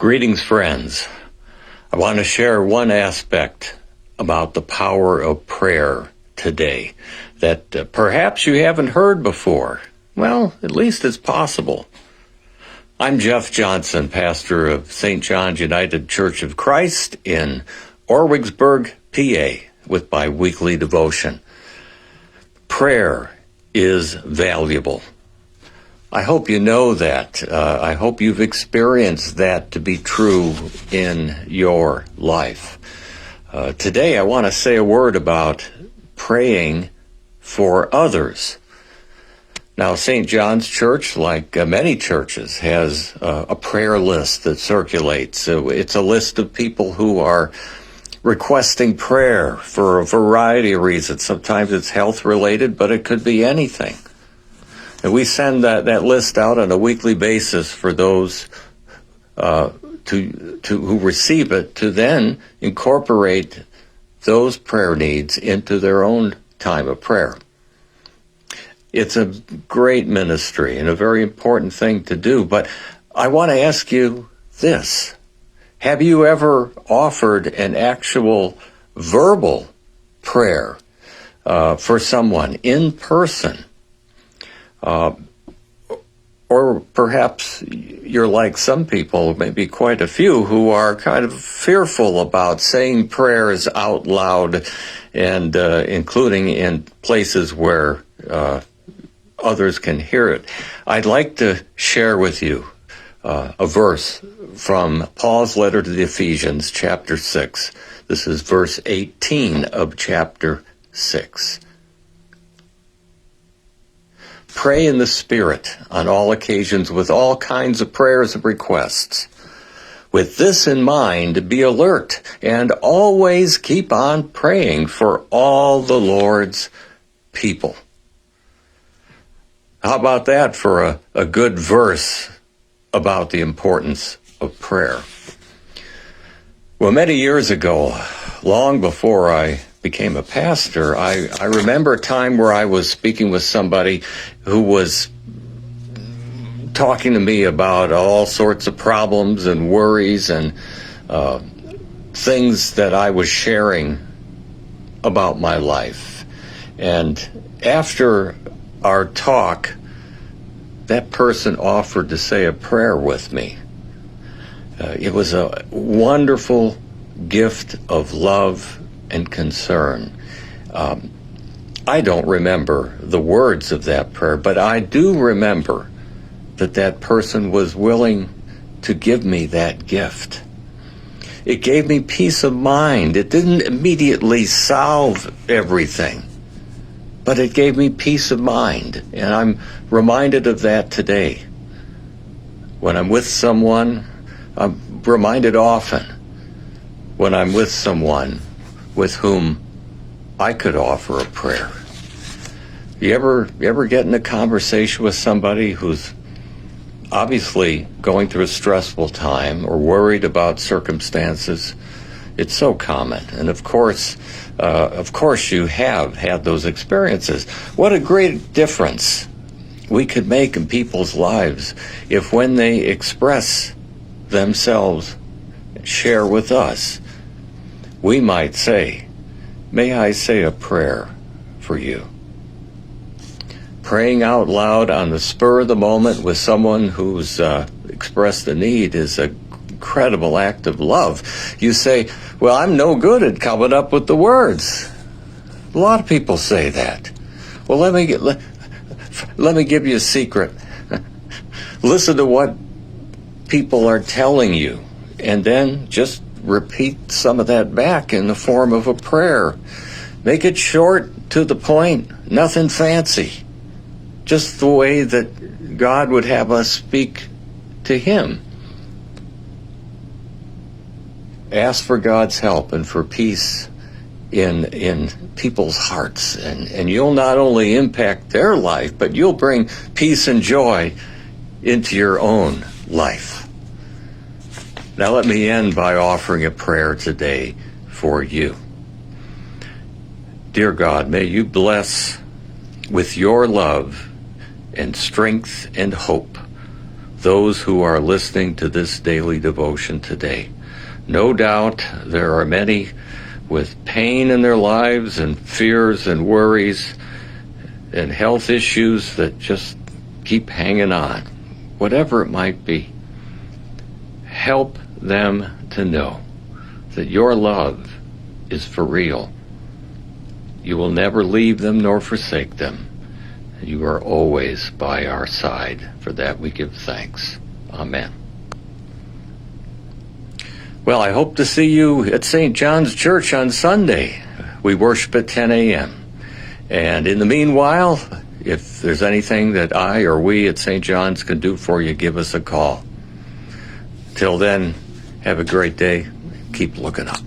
Greetings, friends. I want to share one aspect about the power of prayer today that perhaps you haven't heard before. Well, at least it's possible. I'm Jeff Johnson, pastor of St. John's United Church of Christ in Orwigsburg, PA, with my weekly devotion. Prayer is valuable. I hope you know that. I hope you've experienced that to be true in your life. Today I want to say a word about praying for others. Now, St. John's Church, like many churches, has a prayer list that circulates. It's a list of people who are requesting prayer for a variety of reasons. Sometimes it's health-related, but it could be anything. And we send that list out on a weekly basis for those who receive it to then incorporate those prayer needs into their own time of prayer. It's a great ministry and a very important thing to do, but I want to ask you this. Have you ever offered an actual verbal prayer for someone in person? Or perhaps you're like some people, maybe quite a few, who are kind of fearful about saying prayers out loud and including in places where others can hear it. I'd like to share with you a verse from Paul's letter to the Ephesians, chapter 6. This is verse 18 of chapter 6. Pray in the Spirit on all occasions with all kinds of prayers and requests. With this in mind, be alert and always keep on praying for all the Lord's people. How about that for a good verse about the importance of prayer? Well, many years ago, long before I became a pastor, I remember a time where I was speaking with somebody who was talking to me about all sorts of problems and worries and things that I was sharing about my life. And after our talk, that person offered to say a prayer with me. It was a wonderful gift of love and concern. I don't remember the words of that prayer, but I do remember that person was willing to give me that gift. It gave me peace of mind. It didn't immediately solve everything, but it gave me peace of mind, and I'm reminded of that today. When I'm with someone, I'm reminded often when I'm with someone with whom I could offer a prayer. You ever get in a conversation with somebody who's obviously going through a stressful time or worried about circumstances? It's so common. And of course you have had those experiences. What a great difference we could make in people's lives if when they express themselves, share with us, we might say, "May I say a prayer for you?" Praying out loud on the spur of the moment with someone who's expressed a need is an incredible act of love. You say, "Well, I'm no good at coming up with the words." A lot of people say that. Well, let me give you a secret. Listen to what people are telling you, and then just repeat some of that back in the form of a prayer. Make it short, to the point, nothing fancy. Just the way that God would have us speak to Him. Ask for God's help and for peace in people's hearts, and you'll not only impact their life, but you'll bring peace and joy into your own life. Now let me end by offering a prayer today for you. Dear God, may you bless with your love and strength and hope those who are listening to this daily devotion today. No doubt there are many with pain in their lives and fears and worries and health issues that just keep hanging on. Whatever it might be, help them to know that your love is for real. You will never leave them nor forsake them. You are always by our side. For that we give thanks. Amen. Well, I hope to see you at St. John's Church on Sunday. We worship at 10 a.m. And in the meanwhile, if there's anything that I or we at St. John's can do for you, give us a call. Till then, have a great day. Keep looking up.